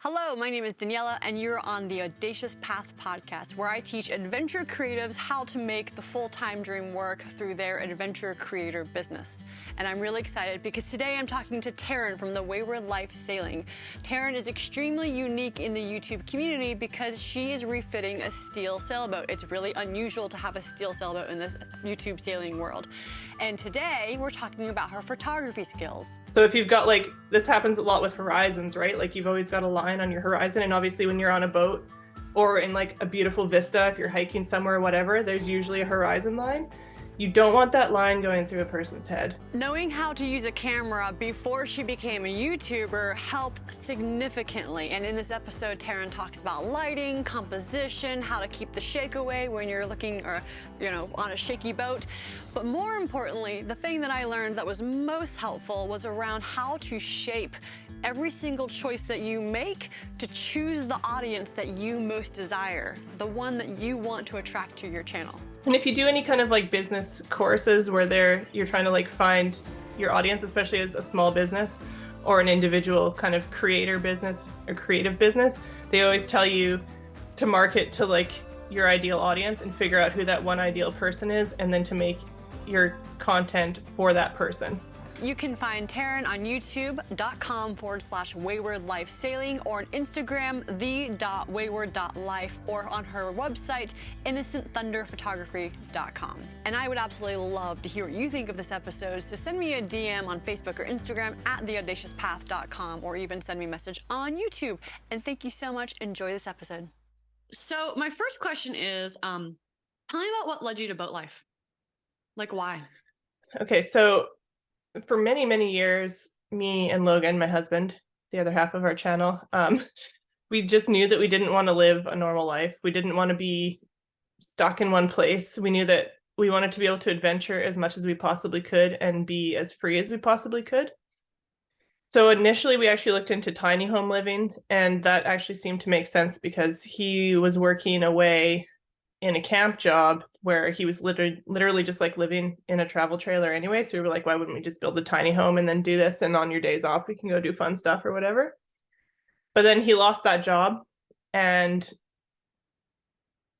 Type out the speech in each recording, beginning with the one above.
Hello, my name is Daniella, and you're on the Audacious Path podcast, where I teach adventure creatives how to make the full-time dream work through their adventure creator business. And I'm really excited because today I'm talking to Taryn from the Wayward Life Sailing. Taryn is extremely unique in the YouTube community because she is refitting a steel sailboat. It's really unusual to have a steel sailboat in this YouTube sailing world. And today we're talking about her photography skills. So if you've got this happens a lot with horizons, right? Like you've always got a line on your horizon, and obviously when you're on a boat or in a beautiful vista, if you're hiking somewhere or whatever, there's usually a horizon line. You don't want that line going through a person's head. Knowing how to use a camera before she became a YouTuber helped significantly. And in this episode, Taryn talks about lighting, composition, how to keep the shake away when you're looking on a shaky boat. But more importantly, the thing that I learned that was most helpful was around how to shape every single choice that you make to choose the audience that you most desire, the one that you want to attract to your channel. And if you do any kind of business courses where you're trying to your audience, especially as a small business or an individual kind of creator business or creative business, they always tell you to market to your ideal audience and figure out who that one ideal person is, and then to make your content for that person. You can find Taryn on youtube.com/Wayward Life Sailing, or on Instagram, the.wayward.life, or on her website, innocentthunderphotography.com. And I would absolutely love to hear what you think of this episode, so send me a DM on Facebook or Instagram at theaudaciouspath.com, or even send me a message on YouTube. And thank you so much. Enjoy this episode. So my first question is, tell me about what led you to boat life. Why? Okay, so for many, many years, me and Logan, my husband, the other half of our channel, we just knew that we didn't want to live a normal life. We didn't want to be stuck in one place. We knew that we wanted to be able to adventure as much as we possibly could and be as free as we possibly could. So initially, we actually looked into tiny home living, and that actually seemed to make sense because he was working away in a camp job where he was literally just living in a travel trailer anyway. So we were like, why wouldn't we just build a tiny home and then do this? And on your days off, we can go do fun stuff or whatever. But then he lost that job, and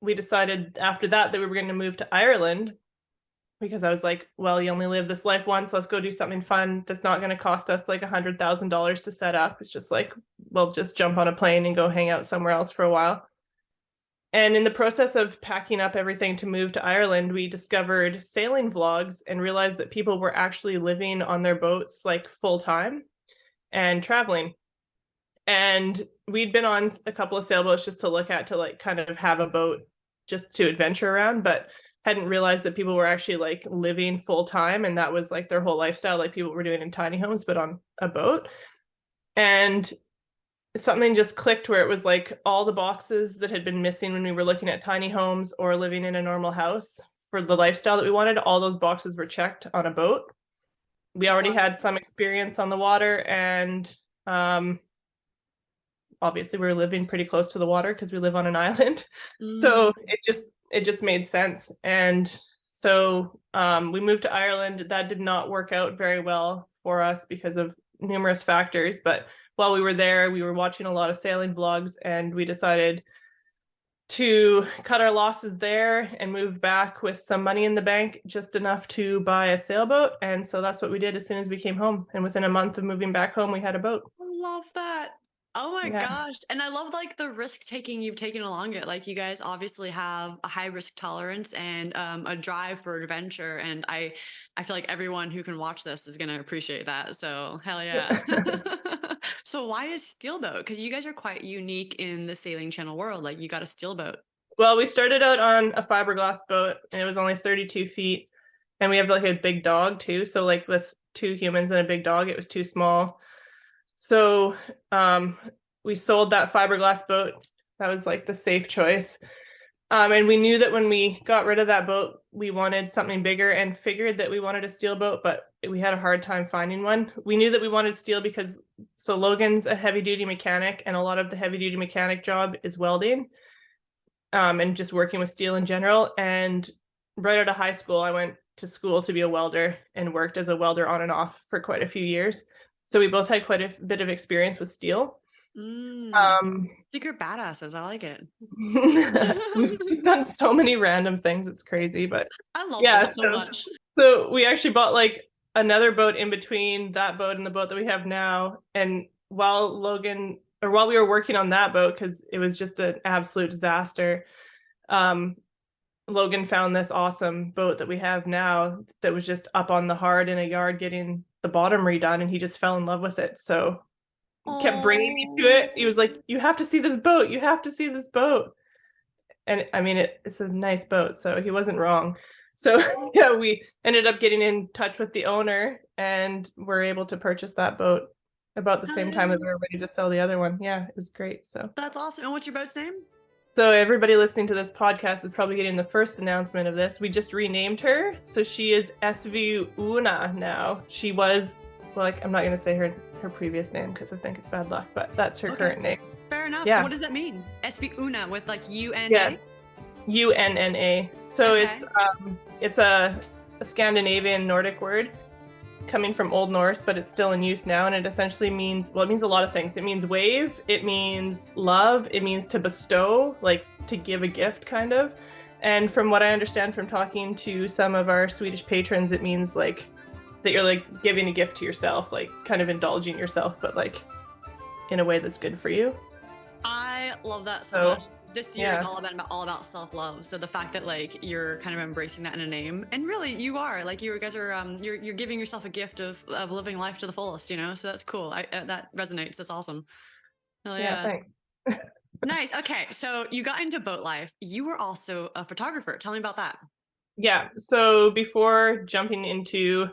we decided after that we were going to move to Ireland, because I was like, well, you only live this life once. Let's go do something fun that's not going to cost us $100,000 to set up. It's just we'll just jump on a plane and go hang out somewhere else for a while. And in the process of packing up everything to move to Ireland, we discovered sailing vlogs and realized that people were actually living on their boats full time and traveling. And we'd been on a couple of sailboats just to look at, to kind of have a boat just to adventure around, but hadn't realized that people were actually living full time, and that was their whole lifestyle, people were doing in tiny homes but on a boat. And something just clicked where it was all the boxes that had been missing when we were looking at tiny homes or living in a normal house for the lifestyle that we wanted. All those boxes were checked on a boat. We already had some experience on the water, and obviously we were living pretty close to the water because we live on an island. So it just made sense. And so we moved to Ireland. That did not work out very well for us because of numerous factors, but while we were there, we were watching a lot of sailing vlogs, and we decided to cut our losses there and move back with some money in the bank, just enough to buy a sailboat. And so that's what we did as soon as we came home. And within a month of moving back home, we had a boat. I love that. Oh my gosh. And I love the risk taking you've taken along it. You guys obviously have a high risk tolerance and a drive for adventure. And I feel like everyone who can watch this is going to appreciate that. So hell yeah. So why is steelboat? Because you guys are quite unique in the sailing channel world. You got a steelboat. Well, we started out on a fiberglass boat, and it was only 32 feet. And we have a big dog too. So with 2 humans and a big dog, it was too small. So we sold that fiberglass boat. That was the safe choice. And we knew that when we got rid of that boat, we wanted something bigger, and figured that we wanted a steel boat, but we had a hard time finding one. We knew that we wanted steel because Logan's a heavy duty mechanic, and a lot of the heavy duty mechanic job is welding and just working with steel in general. And right out of high school, I went to school to be a welder and worked as a welder on and off for quite a few years. So we both had quite a bit of experience with steel. Um, Secret badasses. I like it. we've just done so many random things. It's crazy, but I love yeah, this so much. so we actually bought like another boat in between that boat and the boat that we have now. And while we were working on that boat, because it was just an absolute disaster, Logan found this awesome boat that we have now that was just up on the hard in a yard getting the bottom redone, and he just fell in love with it. So he kept bringing me to it. He was like, "You have to see this boat. You have to see this boat." And I mean, it's a nice boat, so he wasn't wrong. So yeah, we ended up getting in touch with the owner, and we're able to purchase that boat about the same time as we were ready to sell the other one. Yeah, it was great. So That's awesome. And what's your boat's name? so everybody listening to this podcast is probably getting the first announcement of this. We just renamed her, so she is SV Una now. She was, well, like, I'm not going to say her previous name because I think it's bad luck, but that's her current name. Fair enough. Yeah. What does that mean? SV Una with like UNA? Yeah. UNNA. So Okay. it's a Scandinavian Nordic word coming from Old Norse, but it's still in use now, and it essentially means, well, it means a lot of things. It means wave, it means love, it means to bestow, like to give a gift kind of. And from what I understand from talking to some of our Swedish patrons, it means like that you're like giving a gift to yourself, like kind of indulging yourself, but like in a way that's good for you. I love that so much. This year yeah. is all about self-love. So the fact that like you're kind of embracing that in a name, and really you are, like, you guys are you're giving yourself a gift of living life to the fullest, you know. So that's cool. That resonates. That's awesome. Hell yeah. Thanks. Nice. Okay, so you got into boat life. You were also a photographer. Tell me about that. Yeah. So before jumping into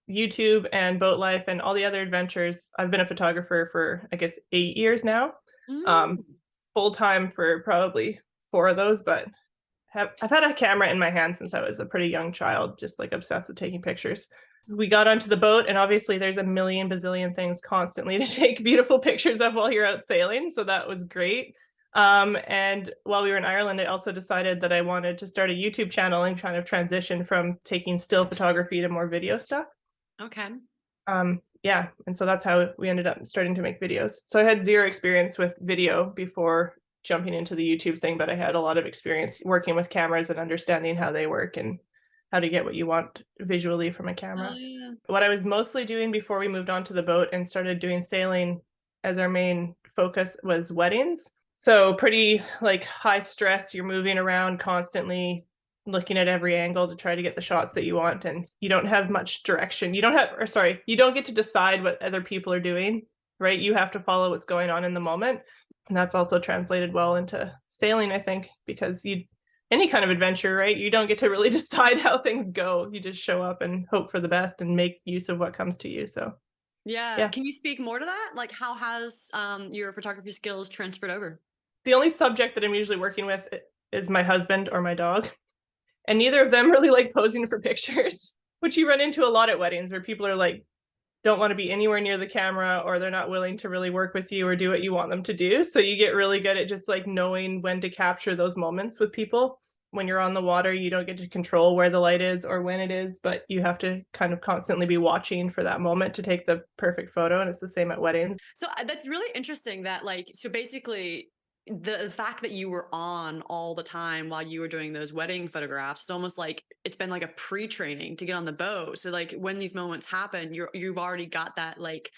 YouTube and boat life and all the other adventures, I've been a photographer for, I guess, 8 years now. Full time for probably 4 of those, but I've had a camera in my hand since I was a pretty young child, just like obsessed with taking pictures. We got onto the boat, and obviously there's a million bazillion things constantly to take beautiful pictures of while you're out sailing, so that was great. And while we were in Ireland, I also decided that I wanted to start a YouTube channel and kind of transition from taking still photography to more video stuff. Okay. Yeah, and so that's how we ended up starting to make videos. So I had zero experience with video before jumping into the YouTube thing, but I had a lot of experience working with cameras and understanding how they work and how to get what you want visually from a camera. Yeah. What I was mostly doing before we moved on to the boat and started doing sailing as our main focus was weddings. So pretty like high stress, you're moving around constantly, looking at every angle to try to get the shots that you want, and you don't have much direction. You don't get to decide what other people are doing, right? You have to follow what's going on in the moment. And that's also translated well into sailing, I think, because any kind of adventure, right? You don't get to really decide how things go. You just show up and hope for the best and make use of what comes to you. So yeah. Can you speak more to that? Like, how has your photography skills transferred over? The only subject that I'm usually working with is my husband or my dog. And neither of them really like posing for pictures, which you run into a lot at weddings where people are like, don't want to be anywhere near the camera, or they're not willing to really work with you or do what you want them to do. So you get really good at just like knowing when to capture those moments with people. When you're on the water, you don't get to control where the light is or when it is, but you have to kind of constantly be watching for that moment to take the perfect photo. And it's the same at weddings. So that's really interesting that, like, so basically the fact that you were on all the time while you were doing those wedding photographs, it's almost like it's been like a pre-training to get on the boat. So like when these moments happen, you've already got that like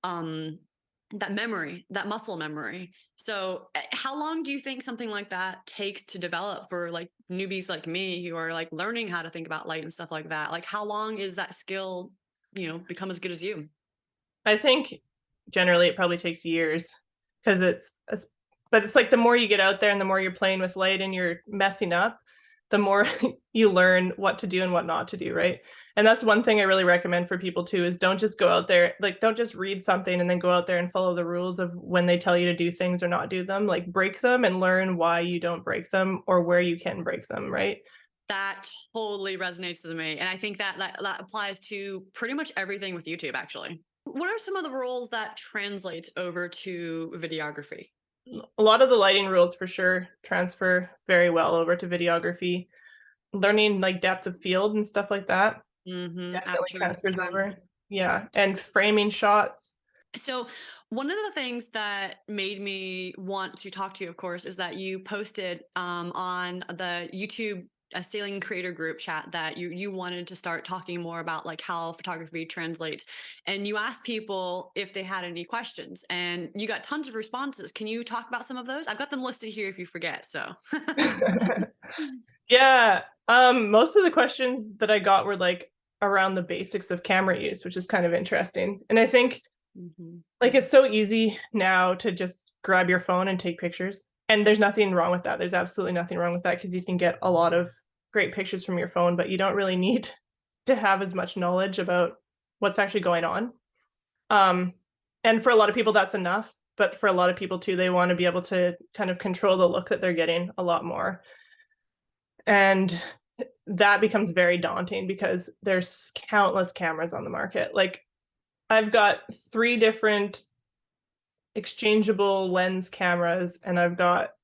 that memory, that muscle memory. So how long do you think something like that takes to develop for like newbies like me who are like learning how to think about light and stuff like that? Like, how long is that skill, become as good as you? I think generally it probably takes years, because but it's like the more you get out there and the more you're playing with light and you're messing up, the more you learn what to do and what not to do, right? And that's one thing I really recommend for people too, is don't just go out there, like don't just read something and then go out there and follow the rules of when they tell you to do things or not do them. Like break them and learn why you don't break them or where you can break them, right? That totally resonates with me. And I think that applies to pretty much everything with YouTube, actually. What are some of the rules that translate over to videography? A lot of the lighting rules for sure transfer very well over to videography. Learning like depth of field and stuff like that definitely transfers over. Yeah, and framing shots. So one of the things that made me want to talk to you, of course, is that you posted on the YouTube sailing creator group chat that you wanted to start talking more about like how photography translates, and you asked people if they had any questions, and you got tons of responses. Can you talk about some of those? I've got them listed here if you forget. So Yeah. Most of the questions that I got were like around the basics of camera use, which is kind of interesting. And I think Mhm. like it's so easy now to just grab your phone and take pictures. And there's nothing wrong with that. There's absolutely nothing wrong with that because you can get a lot of great pictures from your phone, but you don't really need to have as much knowledge about what's actually going on. Um, and for a lot of people, that's enough. But for a lot of people too, they want to be able to kind of control the look that they're getting a lot more. And that becomes very daunting because there's countless cameras on the market. Like I've got 3 different exchangeable lens cameras, and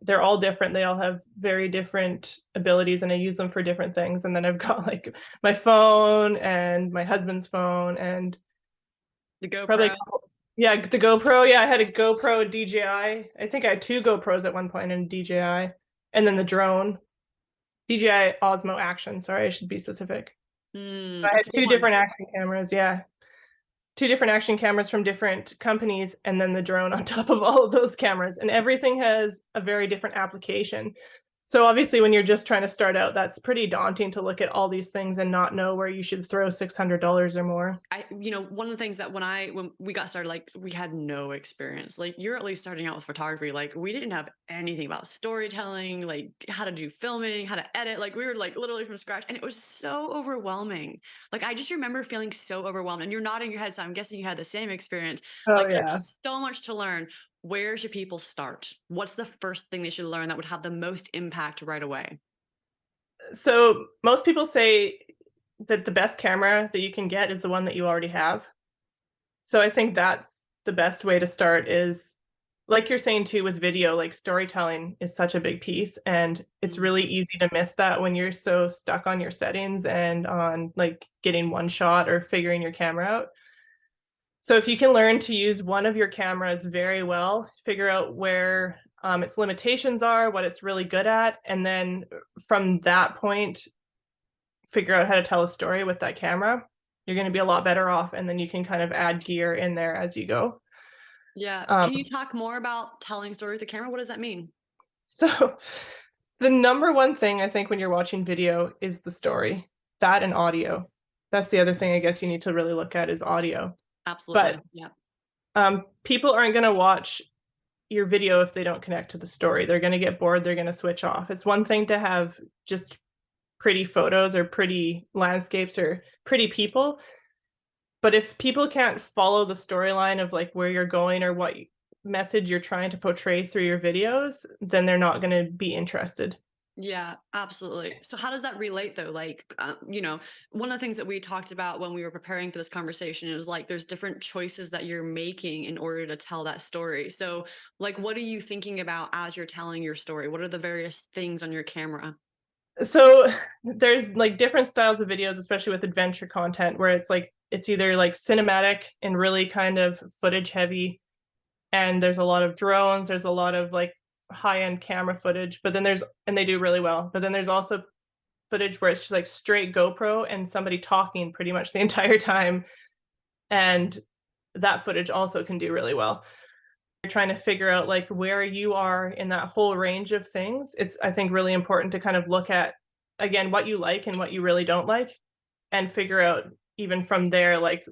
they're all different. They all have very different abilities and I use them for different things. And then I've got like my phone and my husband's phone and The probably GoPro. yeah, the GoPro. Yeah, I had a GoPro DJI. I think I had 2 GoPros at one point and DJI, and then the drone. DJI Osmo Action. Sorry, I should be specific. So I had That's a good 2 one. different action cameras. Yeah. 2 different action cameras from different companies, and then the drone on top of all of those cameras. And everything has a very different application. So obviously, when you're just trying to start out, that's pretty daunting to look at all these things and not know where you should throw $600 or more. One of the things that when we got started, like we had no experience. Like you're at least starting out with photography. Like we didn't have anything about storytelling, like how to do filming, how to edit. Like we were like literally from scratch, and it was so overwhelming. Like I just remember feeling so overwhelmed. And you're nodding your head, so I'm guessing you had the same experience. Oh Like yeah. there's so much to learn. Where should people start? What's the first thing they should learn that would have the most impact right away? So most people say that the best camera that you can get is the one that you already have. So I think that's the best way to start is like you're saying too with video, like storytelling is such a big piece and it's Mm. really easy to miss that when you're so stuck on your settings and on like getting one shot or figuring your camera out. So if you can learn to use one of your cameras very well, figure out where its limitations are, what it's really good at, and then from that point, figure out how to tell a story with that camera, you're going to be a lot better off. And then you can kind of add gear in there as you go. Yeah. Um, Can you talk more about telling story with the camera? What does that mean? so the number one thing I think when you're watching video is the story, that and audio. That's the other thing I guess you need to really look at is audio. Absolutely. But Yeah. people aren't going to watch your video if they don't connect to the story. They're going to get bored. They're going to switch off. It's one thing to have just pretty photos or pretty landscapes or pretty people. But if people can't follow the storyline of like where you're going or what message you're trying to portray through your videos, then they're not going to be interested. Yeah, absolutely. So how does that relate though? Like, one of the things that we talked about when we were preparing for this conversation is like, there's different choices that you're making in order to tell that story. So like, what are you thinking about as you're telling your story? What are the various things on your camera? So there's like different styles of videos, especially with adventure content, where it's either like cinematic and really kind of footage heavy, and there's a lot of drones, there's a lot of like high-end camera footage, but then and they do really well. But then there's also footage where it's just like straight GoPro and somebody talking pretty much the entire time, and that footage also can do really well. You're trying to figure out like where you are in that whole range of things. It's I think really important to kind of look at again what you like and what you really don't like and figure out even from there like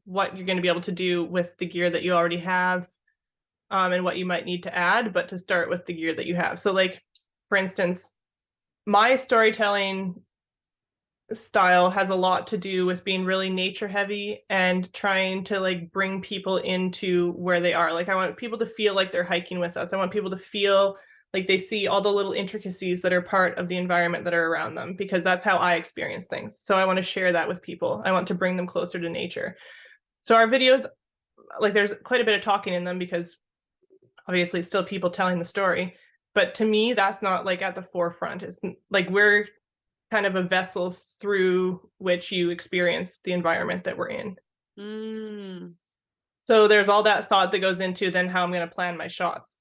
what you're going to be able to do with the gear that you already have, and what you might need to add, but to start with the gear that you have. So like for instance, my storytelling style has a lot to do with being really nature heavy and trying to like bring people into where they are. Like I want people to feel like they're hiking with us. I want people to feel like they see all the little intricacies that are part of the environment that are around them because that's how I experience things. So I want to share that with people. I want to bring them closer to nature. So our videos, like there's quite a bit of talking in them because obviously it's still people telling the story. But to me, that's not like at the forefront. It's like we're kind of a vessel through which you experience the environment that we're in. Mm. So there's all that thought that goes into then how I'm going to plan my shots.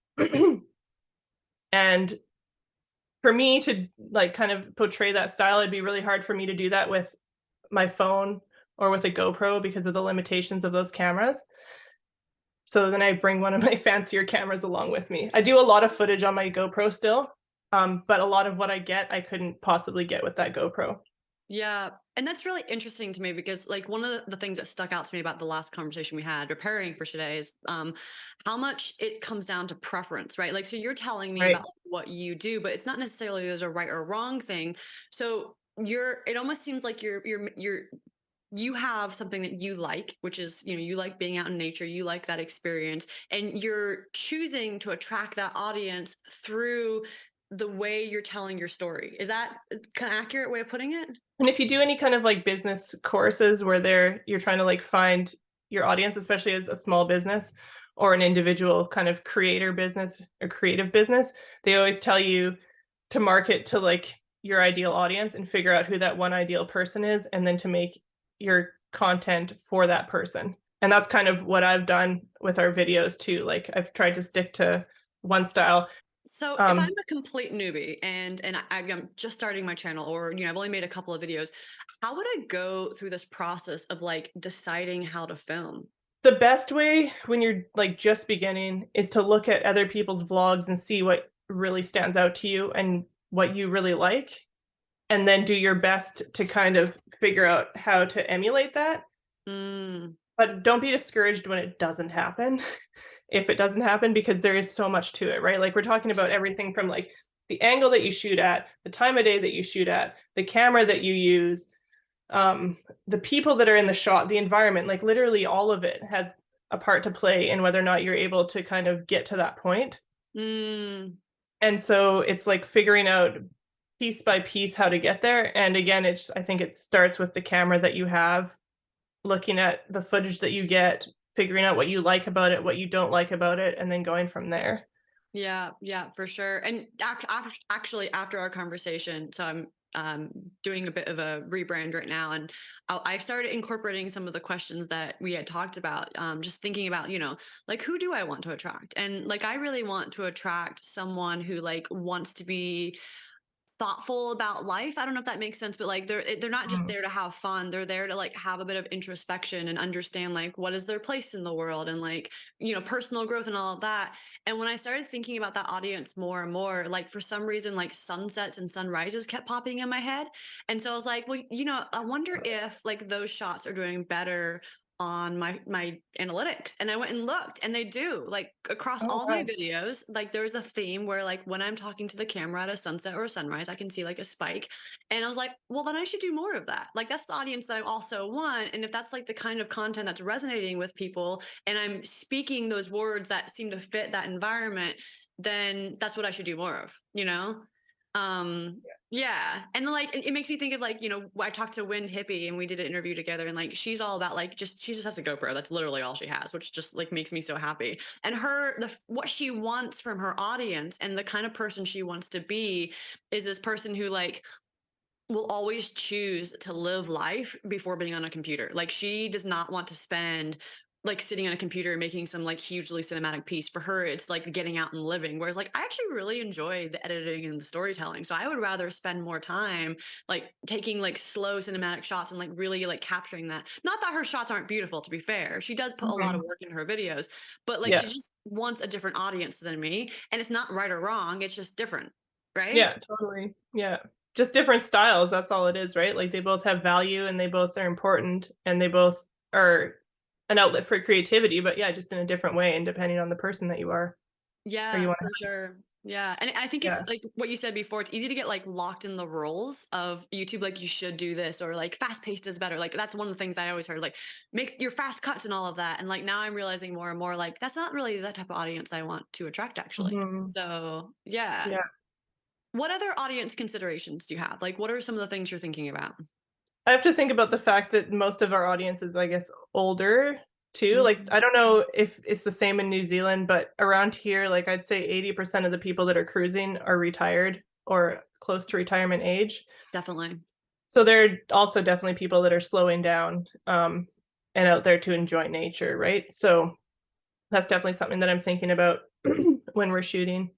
And for me to like kind of portray that style, it'd be really hard for me to do that with my phone or with a GoPro because of the limitations of those cameras. So then I bring one of my fancier cameras along with me. I do a lot of footage on my GoPro still, but a lot of what I get, I couldn't possibly get with that GoPro. Yeah. And that's really interesting to me because like one of the things that stuck out to me about the last conversation we had preparing for today is how much it comes down to preference, right? Like, so you're telling me Right. about what you do, but it's not necessarily there's a right or wrong thing. So it almost seems like you have something that you like, which is, you like being out in nature, you like that experience, and you're choosing to attract that audience through the way you're telling your story. Is that kind of accurate way of putting it? And if you do any kind of like business courses where you're trying to like find your audience, especially as a small business or an individual kind of creator business or creative business, they always tell you to market to like your ideal audience and figure out who that one ideal person is, and then to make your content for that person. And that's kind of what I've done with our videos too. Like I've tried to stick to one style. So if I'm a complete newbie and I'm just starting my channel, or I've only made a couple of videos, how would I go through this process of like deciding how to film? The best way when you're like just beginning is to look at other people's vlogs and see what really stands out to you and what you really like, and then do your best to kind of figure out how to emulate that. Mm, But don't be discouraged when it doesn't happen. If it doesn't happen, because there is so much to it, right? Like we're talking about everything from like the angle that you shoot at, the time of day that you shoot at, the camera that you use, the people that are in the shot, the environment, like literally all of it has a part to play in whether or not you're able to kind of get to that point. mm. And so it's like figuring out piece by piece how to get there. And again, I think it starts with the camera that you have, looking at the footage that you get, figuring out what you like about it, what you don't like about it, and then going from there. Yeah, yeah, for sure. And actually, after our conversation, so I'm doing a bit of a rebrand right now, and I started incorporating some of the questions that we had talked about. Just thinking about, like who do I want to attract, and like I really want to attract someone who like wants to be thoughtful about life. I don't know if that makes sense, but like they're not just Mm. there to have fun. They're there to like have a bit of introspection and understand like what is their place in the world, and like, personal growth and all of that. And when I started thinking about that audience more and more, like for some reason, like sunsets and sunrises kept popping in my head. And so I was like, well, I wonder if like those shots are doing better on my analytics. And I went and looked, and they do, like across Oh, all my wow. videos, like there's a theme where like when I'm talking to the camera at a sunset or a sunrise, I can see like a spike. And I was like, well, then I should do more of that. Like that's the audience that I also want. And if that's like the kind of content that's resonating with people, and I'm speaking those words that seem to fit that environment, then that's what I should do more of, um yeah. And like it makes me think of like, I talked to Wind Hippie and we did an interview together, and like she's all about like she just has a GoPro. That's literally all she has, which just like makes me so happy. And what she wants from her audience and the kind of person she wants to be is this person who like will always choose to live life before being on a computer. Like she does not want to spend like sitting on a computer and making some like hugely cinematic piece. For her, it's like getting out and living. Whereas like I actually really enjoy the editing and the storytelling. So I would rather spend more time like taking like slow cinematic shots and like really like capturing that. Not that her shots aren't beautiful, to be fair. She does put a lot of Mhm. work in her videos, but like she Yeah. just wants a different audience than me. And it's not right or wrong. It's just different. Right? Yeah, totally. Yeah. Just different styles, that's all it is, right? Like they both have value and they both are important and they both are an outlet for creativity, but yeah, just in a different way and depending on the person that you are or you Yeah, want for to. sure. Yeah. And I think it's Yeah. like what you said before, it's easy to get like locked in the roles of YouTube, like you should do this, or like fast paced is better. Like that's one of the things I always heard, like make your fast cuts and all of that. And like now I'm realizing more and more like that's not really that type of audience I want to attract actually. Mhm. So yeah. Yeah. What other audience considerations do you have? Like what are some of the things you're thinking about? I have to think about the fact that most of our audience is, I guess, older too. Like, Mhm. I don't know if it's the same in New Zealand, but around here, like I'd say 80% of the people that are cruising are retired or close to retirement age. Definitely. So there are also definitely people that are slowing down and out there to enjoy nature, right? So that's definitely something that I'm thinking about when we're shooting.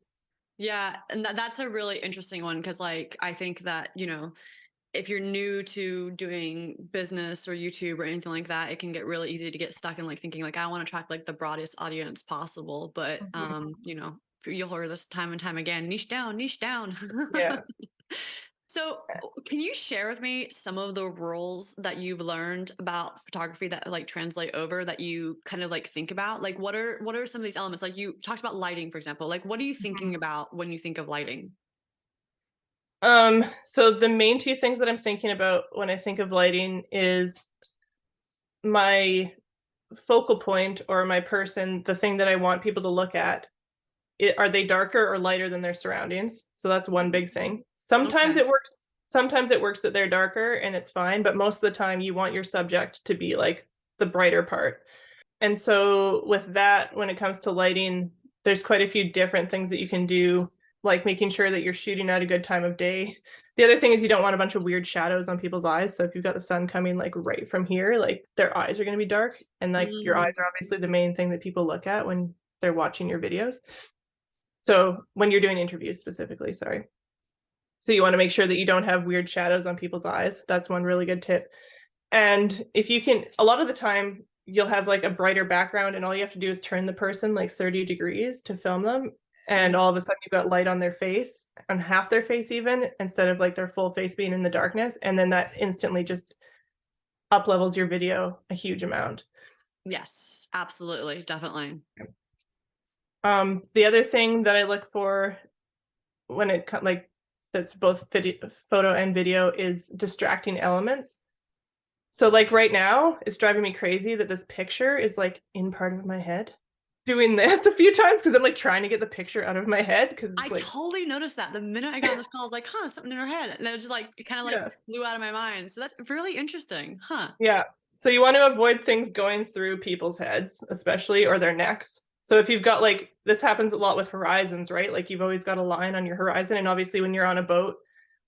Yeah, and that's a really interesting one because, like, I think that, if you're new to doing business or YouTube or anything like that, it can get really easy to get stuck in like thinking like I want to attract like the broadest audience possible. But Mhm. you'll hear this time and time again, niche down, niche down. Yeah. So, can you share with me some of the rules that you've learned about photography that like translate over that you kind of like think about? Like what are some of these elements? Like you talked about lighting, for example. Like what are you thinking about when you think of lighting? So the main two things that I'm thinking about when I think of lighting is my focal point or my person, the thing that I want people to look at. Are they darker or lighter than their surroundings? So that's one big thing. Sometimes Okay. it works. Sometimes it works that they're darker and it's fine, but most of the time you want your subject to be like the brighter part. And so with that, when it comes to lighting, there's quite a few different things that you can do, like making sure that you're shooting at a good time of day. The other thing is you don't want a bunch of weird shadows on people's eyes. So if you've got the sun coming like right from here, like their eyes are going to be dark. And like your eyes Mm, are obviously the main thing that people look at when they're watching your videos. So when you're doing interviews specifically, sorry. So you want to make sure that you don't have weird shadows on people's eyes. That's one really good tip. And if you can, a lot of the time you'll have like a brighter background and all you have to do is turn the person like 30 degrees to film them. And mm. all of a sudden you've got light on their face, on half their face even, instead of like their full face being in the darkness. And then that instantly just up levels your video a huge amount. Yes, absolutely, definitely. The other thing that I look for when like that's both photo and video is distracting elements. So like right now, it's driving me crazy that this picture is like in part of my head. Doing this a few times because I'm like trying to get the picture out of my head because I it's like, totally noticed that the minute I got on this call, I was like, huh, something in her head. And then it just like, it kind of like yeah, flew out of my mind. So that's really interesting. Huh. yeah. So you want to avoid things going through people's heads, especially or their necks. So if you've got like this happens a lot with horizons, right? Like you've always got a line on your horizon, and obviously when you're on a boat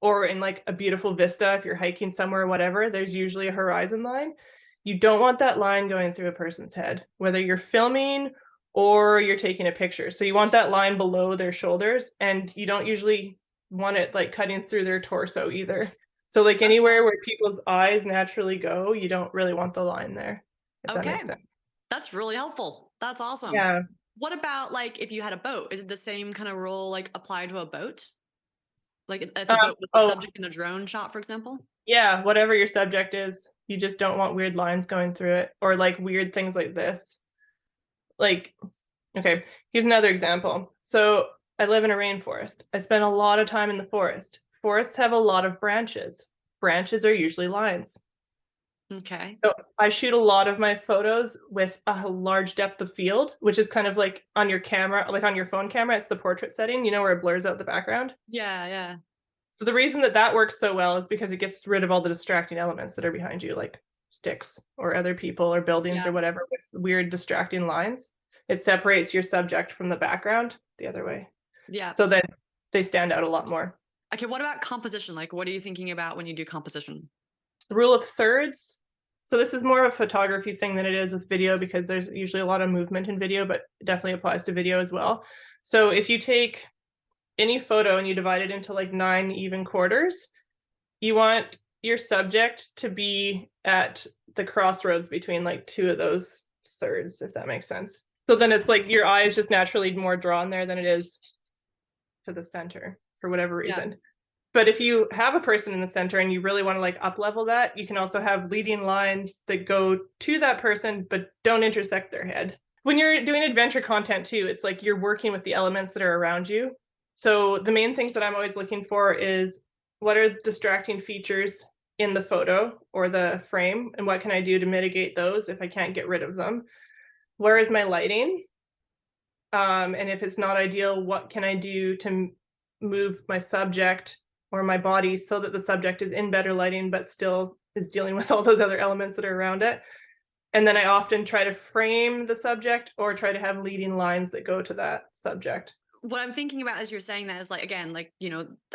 or in like a beautiful vista, if you're hiking somewhere or whatever, there's usually a horizon line. You don't want that line going through a person's head, whether you're filming or you're taking a picture. So you want that line below their shoulders, and you don't usually want it like cutting through their torso either. So like anywhere Okay. where people's eyes naturally go, you don't really want the line there, if that Okay. makes sense. That's really helpful. That's awesome. Yeah. What about like if you had a boat? Is it the same kind of rule like apply to a boat? Like if a boat was the Oh, subject in a drone shot, for example? yeah, whatever your subject is, you just don't want weird lines going through it or like weird things like this. Like, okay, here's another example. So I live in a rainforest. I spend a lot of time in the forest. Forests have a lot of branches. Branches are usually lines. Okay. So I shoot a lot of my photos with a large depth of field, which is kind of like on your camera, like on your phone camera, it's the portrait setting, where it blurs out the background. Yeah, yeah. So the reason that that works so well is because it gets rid of all the distracting elements that are behind you, like sticks or other people or buildings or Yeah. whatever with weird distracting lines. It separates your subject from the background the other way. Yeah. So then they stand out a lot more. Okay, what about composition? Like what are you thinking about when you do composition? The rule of thirds. So this is more of a photography thing than it is with video because there's usually a lot of movement in video, but it definitely applies to video as well. So if you take any photo and you divide it into like 9 even quarters, you want your subject to be at the crossroads between like 2 of those thirds, if that makes sense. So then it's like your eye is just naturally more drawn there than it is to the center for whatever Yeah. reason. But if you have a person in the center and you really want to like up level that, you can also have leading lines that go to that person but don't intersect their head. When you're doing adventure content too, it's like you're working with the elements that are around you. So the main things that I'm always looking for is what are distracting features in the photo or the frame, and what can I do to mitigate those if I can't get rid of them? Where is my lighting? And if it's not ideal, what can I do to move my subject or my body so that the subject is in better lighting but still is dealing with all those other elements that are around it? And then I often try to frame the subject or try to have leading lines that go to that subject. what I'm thinking about as you're saying that is like, again, like,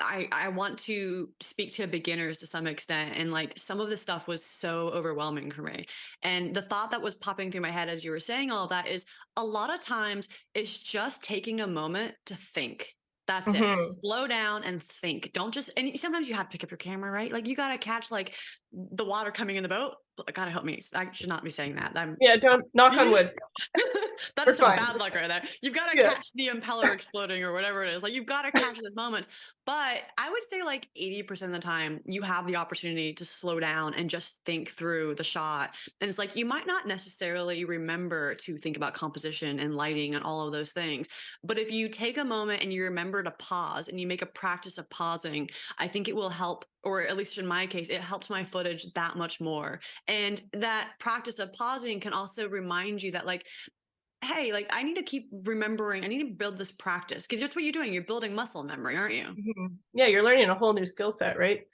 I want to speak to beginners to some extent. And like some of this stuff was so overwhelming for me. And the thought that was popping through my head as you were saying all that is a lot of times it's just taking a moment to think. That's it. Mhm. Slow down and think. Don't just, and sometimes you have to pick up your camera, right? Like you got to catch like the water coming in the boat. God help me. I should not be saying that. Yeah, don't knock on wood. That We're is some fine. bad luck right there. You've got to Yeah. catch the impeller exploding or whatever it is. Like you've got to catch those moments. But I would say like 80% of the time you have the opportunity to slow down and just think through the shot. And it's like you might not necessarily remember to think about composition and lighting and all of those things. But if you take a moment and you remember to pause and you make a practice of pausing, I think it will help, or at least in my case, it helps my footage that much more. And that practice of pausing can also remind you that like, hey, like I need to keep remembering, I need to build this practice because that's what you're doing. You're building muscle memory, aren't you? Mhm. Yeah, you're learning a whole new skill set, right?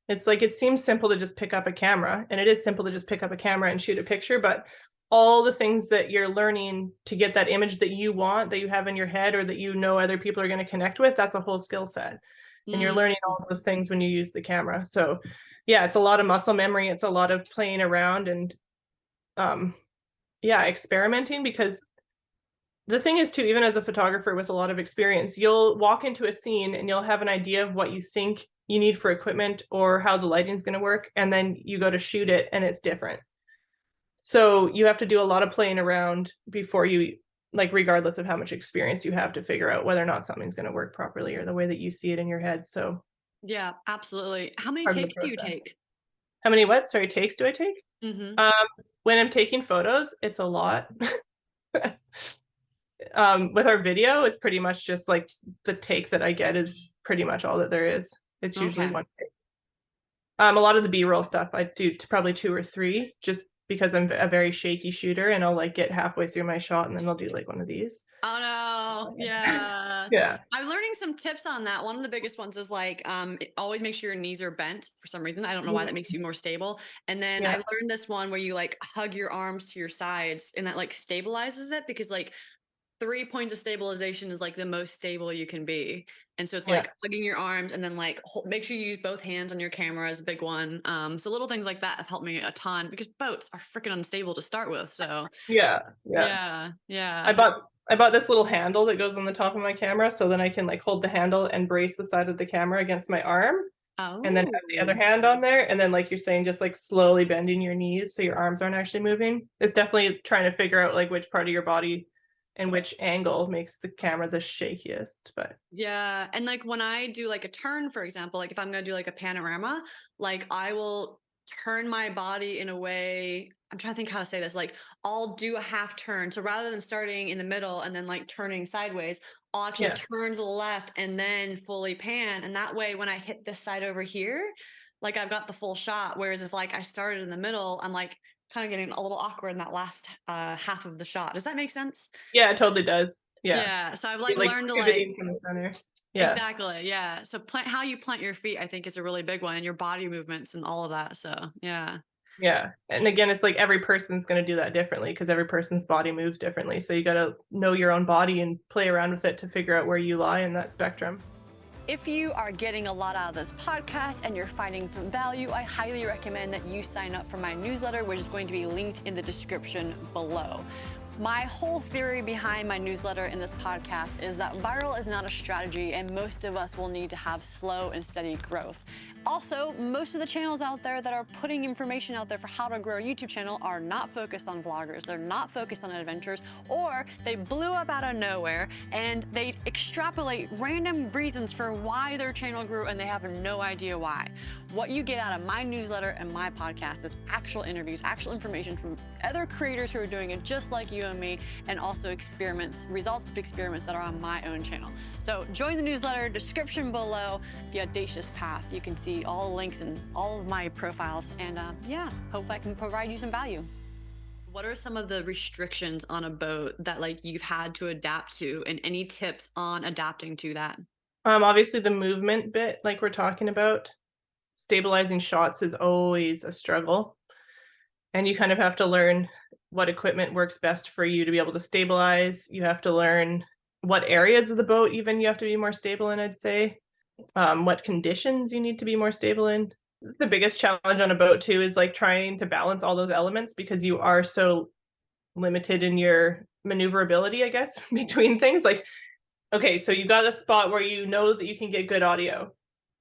It's like it seems simple to just pick up a camera, and it is simple to just pick up a camera and shoot a picture, but all the things that you're learning to get that image that you want, that you have in your head, or that you know other people are going to connect with, that's a whole skill set. And you're Mm. learning all those things when you use the camera. So yeah, it's a lot of muscle memory. It's a lot of playing around and yeah, experimenting, because the thing is too, even as a photographer with a lot of experience, you'll walk into a scene and you'll have an idea of what you think you need for equipment or how the lighting's going to work, and then you go to shoot it and it's different. So you have to do a lot of playing around before you, like, regardless of how much experience you have, to figure out whether or not something's going to work properly or the way that you see it in your head. So Yeah, absolutely. How many part of the takes do you process. take? How many what? Sorry, takes do I take? Hmm. Um, when I'm taking photos, it's a lot. With our video, it's pretty much just like the take that I get is pretty much all that there is. It's usually Okay. one take. A lot of the B-roll stuff I do probably 2 or 3, just because I'm a very shaky shooter, and I'll like get halfway through my shot and then I'll do like one of these. Oh no. Yeah. Yeah. I'm learning some tips on that. One of the biggest ones is like always make sure your knees are bent for some reason. I don't know why that makes you more stable. And then I Yeah. learned this one where you like hug your arms to your sides and that like stabilizes it because like 3 points of stabilization is like the most stable you can be. And so it's Yeah. like hugging your arms and then like make sure you use both hands on your camera is a big one. So little things like that have helped me a ton because boats are freaking unstable to start with. So Yeah. Yeah. yeah, I yeah. bought I bought this little handle that goes on the top of my camera, so then I can like hold the handle and brace the side of the camera against my arm, and then have the other Oh, hand on there, and then like you're saying, just like slowly bending your knees so your arms aren't actually moving. It's definitely trying to figure out like which part of your body and which angle makes the camera the shakiest. But yeah. And like when I do like a turn, for example, like if I'm going to do like a panorama, like I will turn my body in a way. I'm trying to think how to say this. Like I'll do a half turn. So rather than starting in the middle and then like turning sideways, I'll actually yeah, turn to the left and then fully pan. And that way, when I hit this side over here, like I've got the full shot. Whereas if like I started in the middle, I'm like kind of getting a little awkward in that last half of the shot. Does that make sense? yeah, it totally does. Yeah, Yeah. So I've like you're like learned to like pivoting from the center. Yeah. exactly. Yeah. So how you plant your feet, I think, is a really big one, and your body movements and all of that. So yeah. Yeah. And again, it's like every person's going to do that differently because every person's body moves differently. So you got to know your own body and play around with it to figure out where you lie in that spectrum. If you are getting a lot out of this podcast and you're finding some value, I highly recommend that you sign up for my newsletter, which is going to be linked in the description below. My whole theory behind my newsletter in this podcast is that viral is not a strategy, and most of us will need to have slow and steady growth. Also, most of the channels out there that are putting information out there for how to grow a YouTube channel are not focused on vloggers. They're not focused on adventures, or they blew up out of nowhere and they extrapolate random reasons for why their channel grew and they have no idea why. What you get out of my newsletter and my podcast is actual interviews, actual information from other creators who are doing it just like you and me, and also experiments, results of experiments that are on my own channel. So join the newsletter, description below, the Audacious Path. You can see all the links and all of my profiles, and yeah, hope I can provide you some value. What are some of the restrictions on a boat that like you've had to adapt to, and any tips on adapting to that? Obviously the movement bit, like we're talking about, stabilizing shots is always a struggle. And you kind of have to learn what equipment works best for you to be able to stabilize. You have to learn what areas of the boat even you have to be more stable in, I'd say. What conditions you need to be more stable in. The biggest challenge on a boat too is like trying to balance all those elements, because you are so limited in your maneuverability, I guess, between things. Like, okay, so you got a spot where you know that you can get good audio,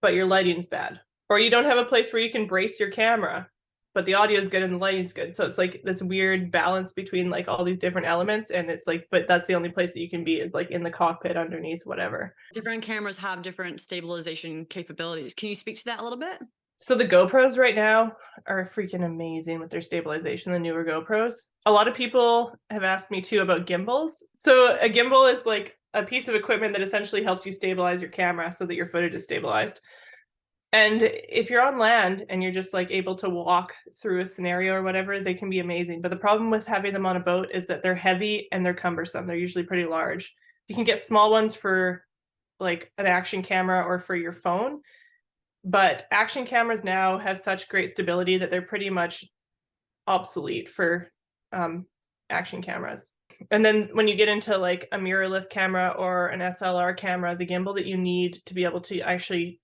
but your lighting's bad. Or you don't have a place where you can brace your camera, but the audio is good and the lighting's good. So it's like this weird balance between like all these different elements. And it's like, but that's the only place that you can be, is like in the cockpit underneath, whatever. Different cameras have different stabilization capabilities. Can you speak to that a little bit? So the GoPros right now are freaking amazing with their stabilization, the newer GoPros. A lot of people have asked me too about gimbals. So a gimbal is like a piece of equipment that essentially helps you stabilize your camera so that your footage is stabilized. And if you're on land and you're just like able to walk through a scenario or whatever, they can be amazing. But the problem with having them on a boat is that they're heavy and they're cumbersome. They're usually pretty large. You can get small ones for like an action camera or for your phone. But action cameras now have such great stability that they're pretty much obsolete for action cameras. And then when you get into like a mirrorless camera or an SLR camera, the gimbal that you need to be able to actually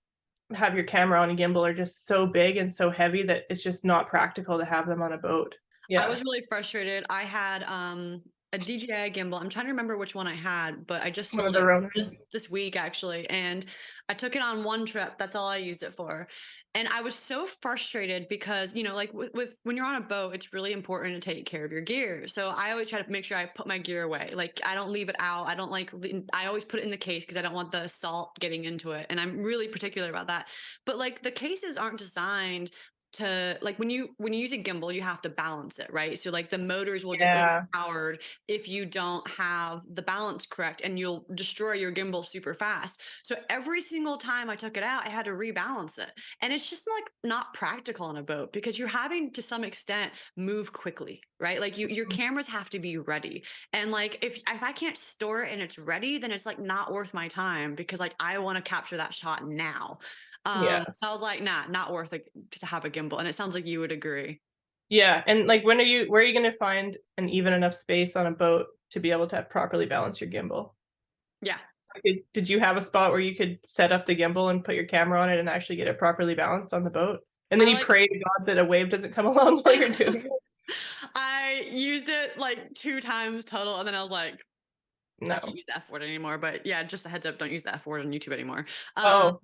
have your camera on a gimbal are just so big and so heavy that it's just not practical to have them on a boat. Yeah. I was really frustrated. I had a DJI gimbal. I'm trying to remember which one I had, but I just sold it this week actually. And I took it on one trip. That's all I used it for. And I was so frustrated because, you know, like with when you're on a boat, it's really important to take care of your gear. So I always try to make sure I put my gear away. Like I don't leave it out. I don't like, I always put it in the case because I don't want the salt getting into it. And I'm really particular about that. But like the cases aren't designed to, like, when you use a gimbal, you have to balance it, right? So like the motors will get overpowered if you don't have the balance correct, and you'll destroy your gimbal super fast. So every single time I took it out, I had to rebalance it. And it's just like not practical on a boat because you're having to some extent move quickly, right? Like your cameras have to be ready. And like if I can't store it and it's ready, then it's like not worth my time because like I want to capture that shot now. So I was like, nah, not worth it to have a gimbal. And it sounds like you would agree. Yeah. And like, where are you going to find an even enough space on a boat to be able to properly balance your gimbal? Yeah. Did you have a spot where you could set up the gimbal and put your camera on it and actually get it properly balanced on the boat? And then you pray to God that a wave doesn't come along while you're doing it. I used it like 2 times total. And then I was like, no, I can't use the F word anymore. But yeah, just a heads up, don't use the F word on YouTube anymore. Okay.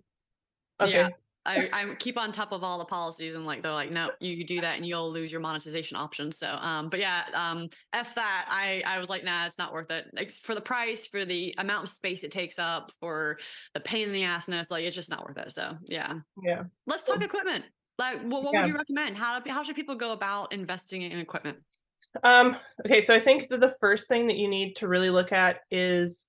Yeah, I keep on top of all the policies, and like they're like, no, you do that and you'll lose your monetization options. So, but yeah, F that. I was like, nah, it's not worth it. Like, for the price, for the amount of space it takes up, for the pain in the assness, like it's just not worth it. So yeah. Let's talk equipment. Like, what would you recommend? How should people go about investing in equipment? Okay, so I think that the first thing that you need to really look at is,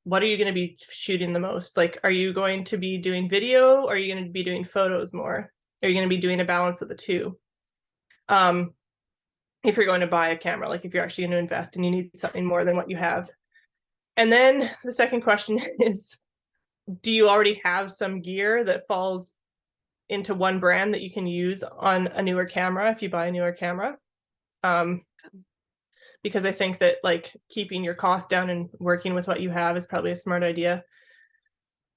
what are you going to be shooting the most? Like, are you going to be doing video? Or are you going to be doing photos more? Are you going to be doing a balance of the two? If you're going to buy a camera, like if you're actually going to invest and you need something more than what you have. And then the second question is, do you already have some gear that falls into one brand that you can use on a newer camera if you buy a newer camera? Because I think that like keeping your costs down and working with what you have is probably a smart idea.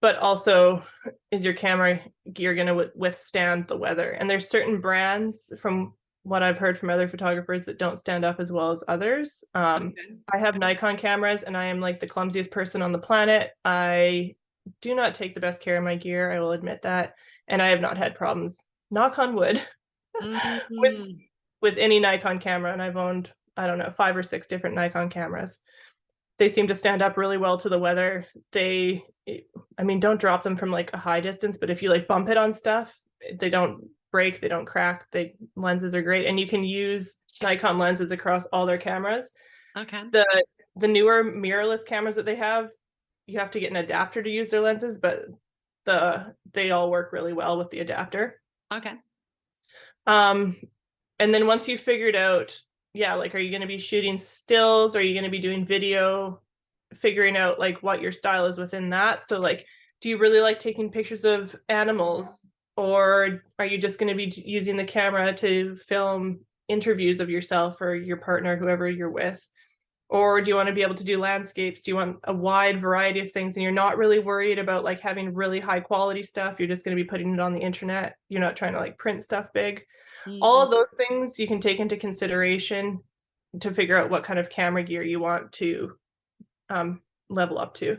But also, is your camera gear going to withstand the weather? And there's certain brands, from what I've heard from other photographers, that don't stand up as well as others. I have Nikon cameras and I am like the clumsiest person on the planet. I do not take the best care of my gear, I will admit that. And I have not had problems, knock on wood, with any Nikon camera. And I've owned, I don't know, 5 or 6 different Nikon cameras. They seem to stand up really well to the weather. Don't drop them from like a high distance, but if you like bump it on stuff, they don't break, they don't crack. Lenses are great. And you can use Nikon lenses across all their cameras. Okay. The newer mirrorless cameras that they have, you have to get an adapter to use their lenses, but they all work really well with the adapter. Okay. And then once you figured out, like, are you going to be shooting stills? Are you going to be doing video? Figuring out like what your style is within that. So like, do you really like taking pictures of animals, or are you just going to be using the camera to film interviews of yourself or your partner, whoever you're with? Or do you want to be able to do landscapes? Do you want a wide variety of things? And you're not really worried about like having really high quality stuff. You're just going to be putting it on the internet. You're not trying to like print stuff big. All Mhm. of those things you can take into consideration to figure out what kind of camera gear you want to level up to.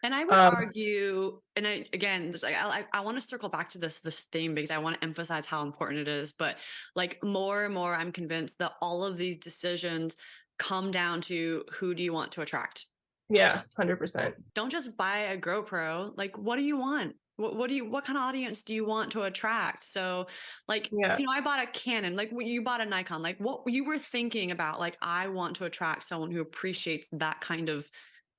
And I would Um, argue, and again, I want to circle back to this theme because I want to emphasize how important it is. But like more and more, I'm convinced that all of these decisions come down to who do you want to attract. yeah, 100%. Don't just buy a GoPro. Like, what do you want? What kind of audience do you want to attract? So, like, Yeah. I bought a Canon, like you bought a Nikon, like what you were thinking about, like, I want to attract someone who appreciates that kind of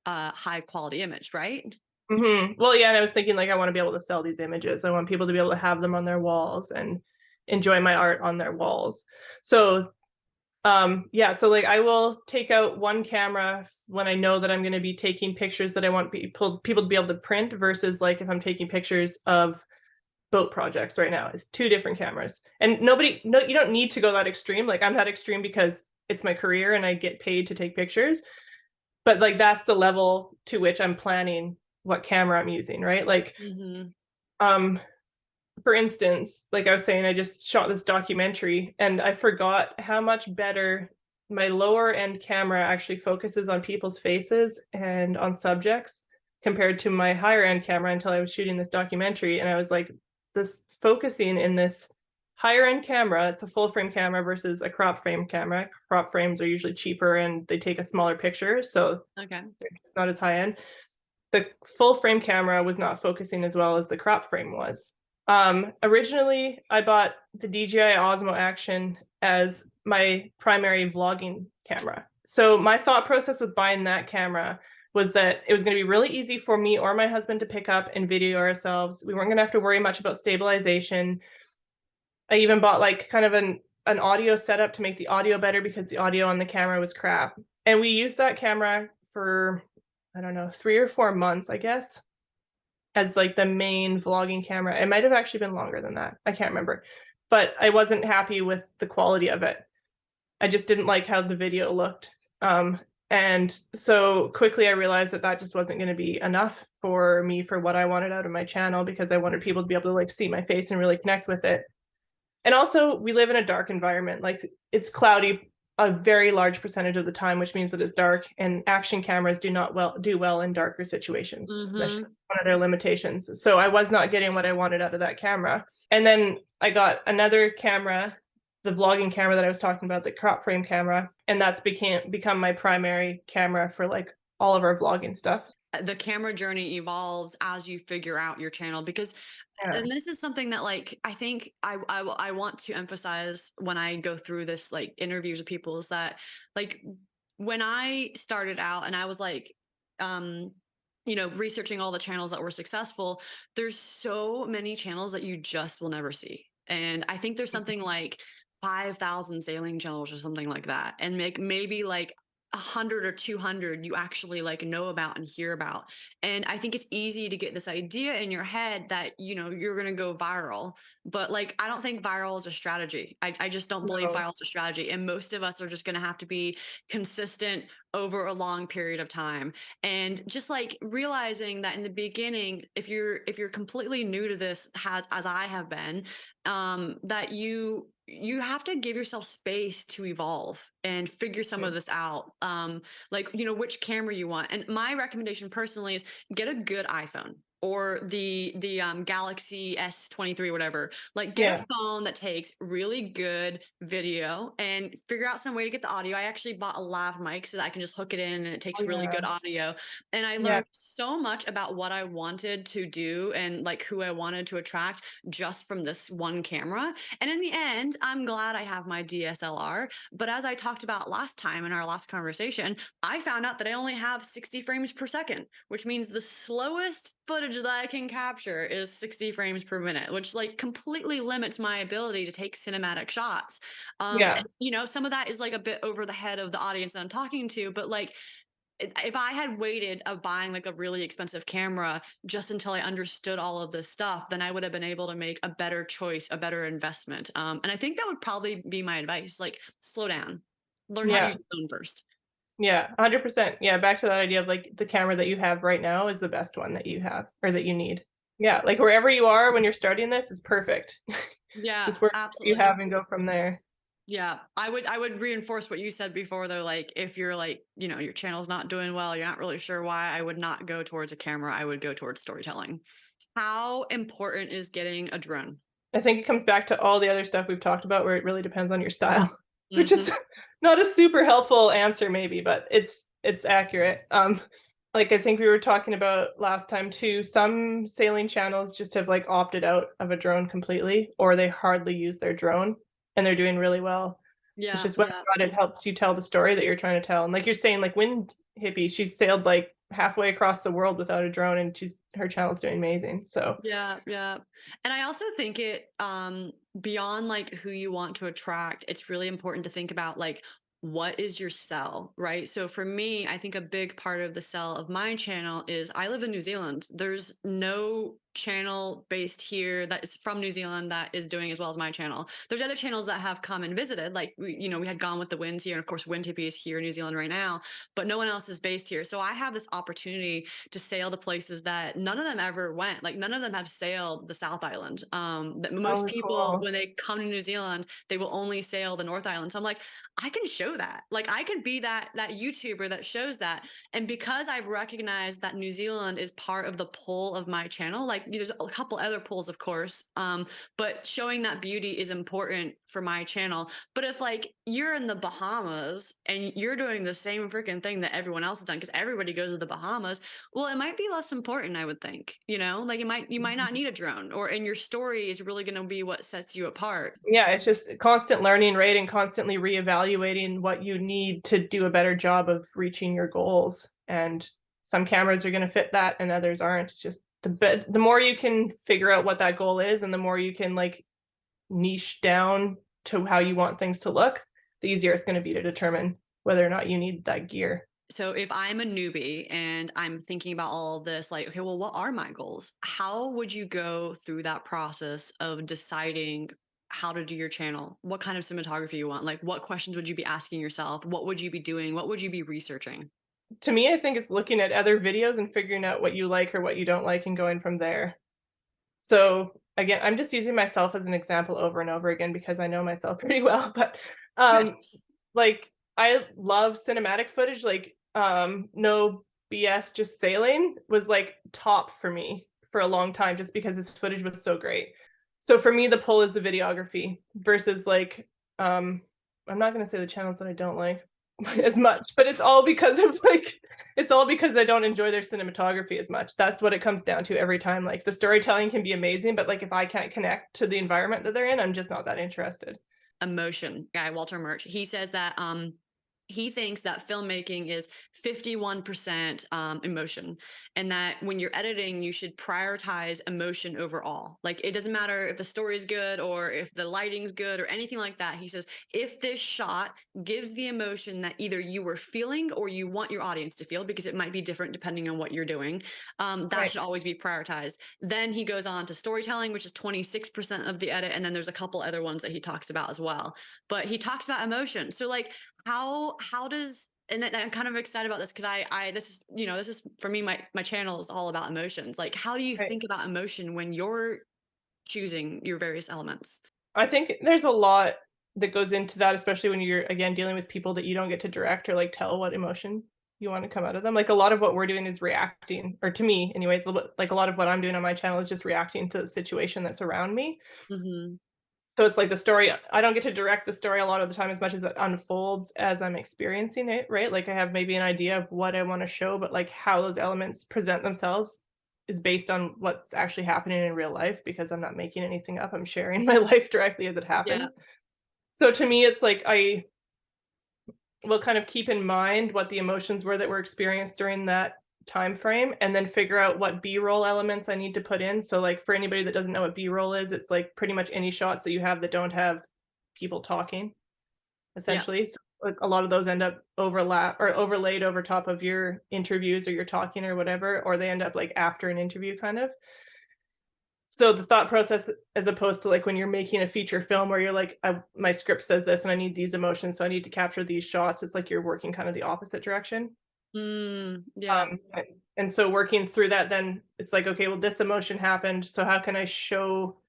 high quality image, right? Well, yeah, and I was thinking like I want to be able to sell these images. I want people to be able to have them on their walls and enjoy my art on their walls. So yeah, so like I will take out one camera when I know that I'm going to be taking pictures that I want people to be able to print versus like if I'm taking pictures of boat projects right now. It's two different cameras. And no, you don't need to go that extreme. Like I'm that extreme because it's my career and I get paid to take pictures. But like that's the level to which I'm planning what camera I'm using, right? Like Hmm. um for instance, like I was saying, I just shot this documentary and I forgot how much better my lower end camera actually focuses on people's faces and on subjects compared to my higher end camera until I was shooting this documentary. And I was like, this focusing in this higher end camera, it's a full frame camera versus a crop frame camera. Crop frames are usually cheaper and they take a smaller picture. So Okay. they're just not as high end. The full frame camera was not focusing as well as the crop frame was. Originally, I bought the DJI Osmo Action as my primary vlogging camera. So my thought process with buying that camera was that it was going to be really easy for me or my husband to pick up and video ourselves. We weren't going to have to worry much about stabilization. I even bought like kind of an audio setup to make the audio better because the audio on the camera was crap. And we used that camera for, I don't know, 3 or 4 months, I guess, as like the main vlogging camera. It might have actually been longer than that. I can't remember. But I wasn't happy with the quality of it. I just didn't like how the video looked. And so quickly I realized that that just wasn't going to be enough for me for what I wanted out of my channel because I wanted people to be able to like see my face and really connect with it. And also, we live in a dark environment. Like it's cloudy a very large percentage of the time, which means that it's dark. And action cameras do well in darker situations. That's Hmm. just one of their limitations. So I was not getting what I wanted out of that camera. And then I got another camera, the vlogging camera that I was talking about, the crop frame camera, and that's become my primary camera for like all of our vlogging stuff. The camera journey evolves as you figure out your channel because Yeah. and this is something that like I think I want to emphasize when I go through this like interviews with people is that like when I started out and I was like um researching all the channels that were successful, there's so many channels that you just will never see. And I think there's something like 5,000 sailing channels or something like that. And maybe like 100 or 200 you actually like know about and hear about. And I think it's easy to get this idea in your head that you're going to go viral, but like I don't think viral is a strategy. I just don't believe No. viral is a strategy, and most of us are just going to have to be consistent over a long period of time. And just like realizing that in the beginning, if you're completely new to this, as I have been, that you have to give yourself space to evolve and figure some of this out. Like which camera you want. And my recommendation personally is get a good iPhone or the Galaxy S23, whatever. Like get a Yeah. phone that takes really good video and figure out some way to get the audio. I actually bought a lav mic so that I can just hook it in and it takes Oh, really yeah. good audio. And I Yeah. learned so much about what I wanted to do and like who I wanted to attract just from this one camera. And in the end, I'm glad I have my DSLR. But as I talked about last time in our last conversation, I found out that I only have 60 frames per second, which means the slowest footage that I can capture is 60 frames per minute, which like completely limits my ability to take cinematic shots. Yeah. Some of that is like a bit over the head of the audience that I'm talking to, but like if I had waited of buying like a really expensive camera just until I understood all of this stuff, then I would have been able to make a better choice, a better investment. And I think that would probably be my advice. Like slow down, learn how to use Yeah. the phone first. Yeah, 100%. Yeah, back to that idea of like the camera that you have right now is the best one that you have or that you need. Yeah, like wherever you are when you're starting this is perfect. Yeah, Just work what you absolutely. have and go from there. Yeah, I would reinforce what you said before though, like if you're like, your channel's not doing well, you're not really sure why, I would not go towards a camera, I would go towards storytelling. How important is getting a drone? I think it comes back to all the other stuff we've talked about where it really depends on your style, which Mhm. is not a super helpful answer maybe, but it's accurate. Like I think we were talking about last time too, some sailing channels just have like opted out of a drone completely, or they hardly use their drone and they're doing really well. It's Yeah, just whether yeah. or not it helps you tell the story that you're trying to tell. And like you're saying, like Wind Hippie, she's sailed like halfway across the world without a drone and her channel's doing amazing. So Yeah, yeah. And I also think it beyond like who you want to attract, it's really important to think about like what is your sell, right? So for me, I think a big part of the sell of my channel is I live in New Zealand. There's no channel based here that is from New Zealand that is doing as well as my channel. There's other channels that have come and visited, like we had Gone with the Winds here, and of course Wind Tippy is here in New Zealand right now, but no one else is based here. So I have this opportunity to sail to places that none of them ever went. Like none of them have sailed the South Island. That most oh people, cool. when they come to New Zealand, they will only sail the North Island. So I'm like, I can show that. Like I could be that YouTuber that shows that. And because I've recognized that New Zealand is part of the pull of my channel, like there's a couple other pulls, of course, but showing that beauty is important for my channel. But if like you're in the Bahamas and you're doing the same freaking thing that everyone else has done, because everybody goes to the Bahamas, well, it might be less important, I would think. Like you might not need a drone, or and your story is really going to be what sets you apart. Yeah, it's just constant learning, right? And constantly reevaluating what you need to do a better job of reaching your goals. And some cameras are going to fit that and others aren't. It's just the more you can figure out what that goal is and the more you can like niche down to how you want things to look, the easier it's going to be to determine whether or not you need that gear. So if I'm a newbie and I'm thinking about all of this, like, okay, well, what are my goals? How would you go through that process of deciding how to do your channel? What kind of cinematography you want? Like, what questions would you be asking yourself? What would you be doing? What would you be researching? To me, I think it's looking at other videos and figuring out what you like or what you don't like and going from there. So again, I'm just using myself as an example over and over again because I know myself pretty well, but Yeah. um like I love cinematic footage, like no BS, just sailing was like top for me for a long time just because this footage was so great. So for me the pull is the videography versus like I'm not going to say the channels that I don't like as much, but it's all because of like it's all because I don't enjoy their cinematography as much. That's what it comes down to every time. Like the storytelling can be amazing, but like if I can't connect to the environment that they're in, I'm just not that interested. Emotion guy, Walter Murch, he says that he thinks that filmmaking is 51% emotion, and that when you're editing, you should prioritize emotion overall. Like it doesn't matter if the story is good or if the lighting's good or anything like that. He says if this shot gives the emotion that either you were feeling or you want your audience to feel, because it might be different depending on what you're doing, that Right. should always be prioritized. Then he goes on to storytelling, which is 26% of the edit, and then there's a couple other ones that he talks about as well. But he talks about emotion. So like how does, and I'm kind of excited about this because I this is this is for me, my channel is all about emotions. Like how do you Right. think about emotion when you're choosing your various elements? I think there's a lot that goes into that, especially when you're again dealing with people that you don't get to direct or like tell what emotion you want to come out of them. Like a lot of what we're doing is reacting, or to me anyway, like a lot of what I'm doing on my channel is just reacting to the situation that's around me. Hmm. So it's like the story, I don't get to direct the story a lot of the time as much as it unfolds as I'm experiencing it, right? Like I have maybe an idea of what I want to show, but like how those elements present themselves is based on what's actually happening in real life because I'm not making anything up. I'm sharing my life directly as it Yeah. happens. So to me, it's like I will kind of keep in mind what the emotions were that were experienced during that time frame and then figure out what b-roll elements I need to put in. So like for anybody that doesn't know what b-roll is, it's like pretty much any shots that you have that don't have people talking Yeah. essentially. So like a lot of those end up overlap or overlaid over top of your interviews or your talking or whatever, or they end up like after an interview kind of. So the thought process, as opposed to like when you're making a feature film where you're like, my script says this and I need these emotions, so I need to capture these shots. It's like you're working kind of the opposite direction. Yeah. Um, and so working through that, then it's like, okay, well, this emotion happened. So how can I show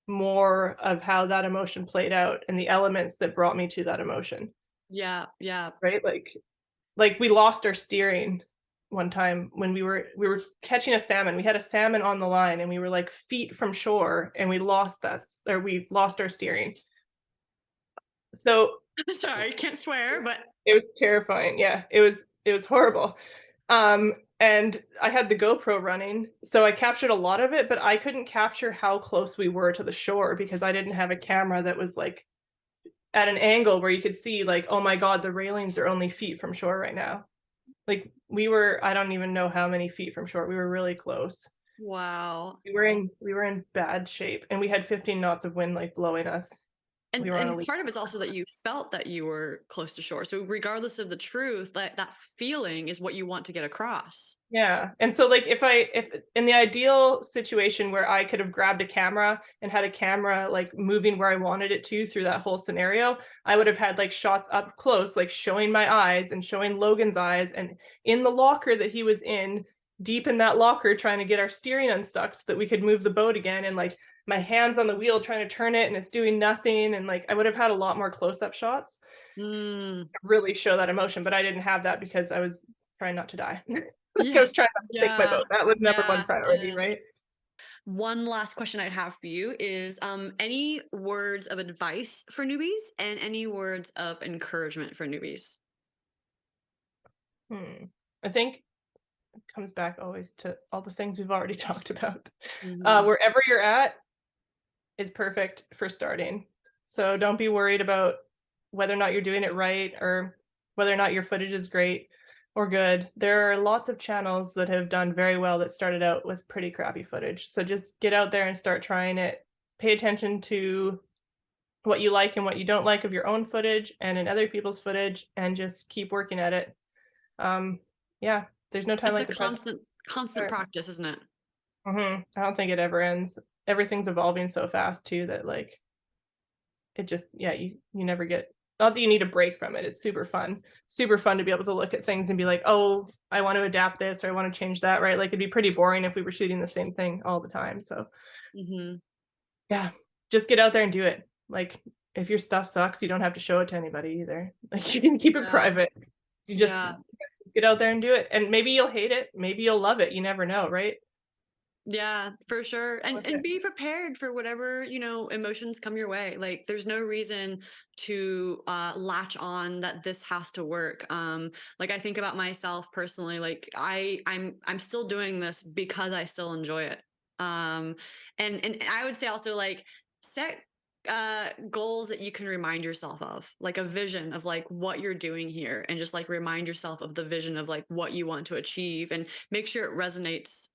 more of how that emotion played out and the elements that brought me to that emotion? Yeah. Yeah. Right? Like we lost our steering one time when we were catching a salmon. We had a salmon on the line and we were like feet from shore and we lost our steering. So Sorry, can't swear, but it was terrifying. Yeah, it was horrible. And I had the GoPro running, so I captured a lot of it, but I couldn't capture how close we were to the shore because I didn't have a camera that was like at an angle where you could see like, oh my God, the railings are only feet from shore right now. Like we were, I don't even know how many feet from shore. We were really close. wow. We were in bad shape, and we had 15 knots of wind like blowing us. We were on a And leak. part of it's also that you felt that you were close to shore. So regardless of the truth, that feeling is what you want to get across. Yeah. And so like if in the ideal situation where I could have grabbed a camera and had a camera like moving where I wanted it to through that whole scenario, I would have had like shots up close, like showing my eyes and showing Logan's eyes and in the locker that he was in, deep in that locker, trying to get our steering unstuck so that we could move the boat again. And like my hands on the wheel trying to turn it and it's doing nothing. And like I would have had a lot more close-up shots to really show that emotion, but I didn't have that because I was trying not to die. Like I Yeah. was trying not to sink my Yeah. boat. That was number one Yeah. priority, Yeah. right? One last question I'd have for you is any words of advice for newbies and any words of encouragement for newbies? I think it comes back always to all the things we've already talked about. Mhm. Wherever you're at is perfect for starting. So don't be worried about whether or not you're doing it right or whether or not your footage is great or good. There are lots of channels that have done very well that started out with pretty crappy footage. So just get out there and start trying it. Pay attention to what you like and what you don't like of your own footage and in other people's footage and just keep working at it. Yeah, there's no time It's a like the present. constant practice, isn't it? I don't think it ever ends. Everything's evolving so fast too that like it just, yeah, you never get, not that you need a break from it. It's super fun to be able to look at things and be like, oh, I want to adapt this or I want to change that, right? Like it'd be pretty boring if we were shooting the same thing all the time. So Mhm. yeah, just get out there and do it. Like if your stuff sucks, you don't have to show it to anybody either. Like you can keep it Yeah. private. You just Yeah. get out there and do it. And maybe you'll hate it, maybe you'll love it. You never know, right? Yeah, for sure. Go And with it. be prepared for whatever, emotions come your way. Like there's no reason to latch on that this has to work. Like I think about myself personally, like I'm still doing this because I still enjoy it. And I would say also like set goals that you can remind yourself of, like a vision of like what you're doing here, and just like remind yourself of the vision of like what you want to achieve, and make sure it resonates.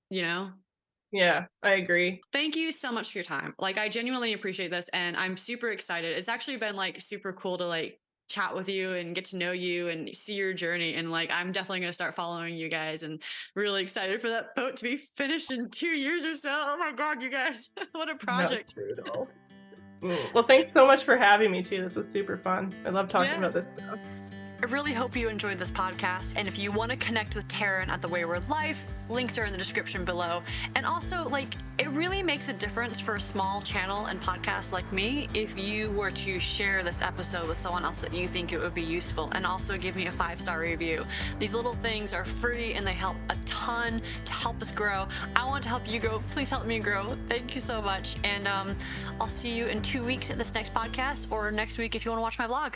Yeah, I agree. Thank you so much for your time. Like I genuinely appreciate this and I'm super excited. It's actually been like super cool to like chat with you and get to know you and see your journey, and like I'm definitely going to start following you guys, and really excited for that boat to be finished in 2 years or so. Oh my god, you guys. What a No, project. true at all. Well, thanks so much for having me too. This was super fun. I love talking Yeah. about this stuff. I really hope you enjoyed this podcast, and if you want to connect with Taryn at The Wayward Life, links are in the description below. And also, like, it really makes a difference for a small channel and podcast like me if you were to share this episode with someone else that you think it would be useful, and also give me a 5-star review. These little things are free and they help a ton to help us grow. I want to help you grow. Please help me grow. Thank you so much. And I'll see you in 2 weeks at this next podcast, or next week if you want to watch my vlog.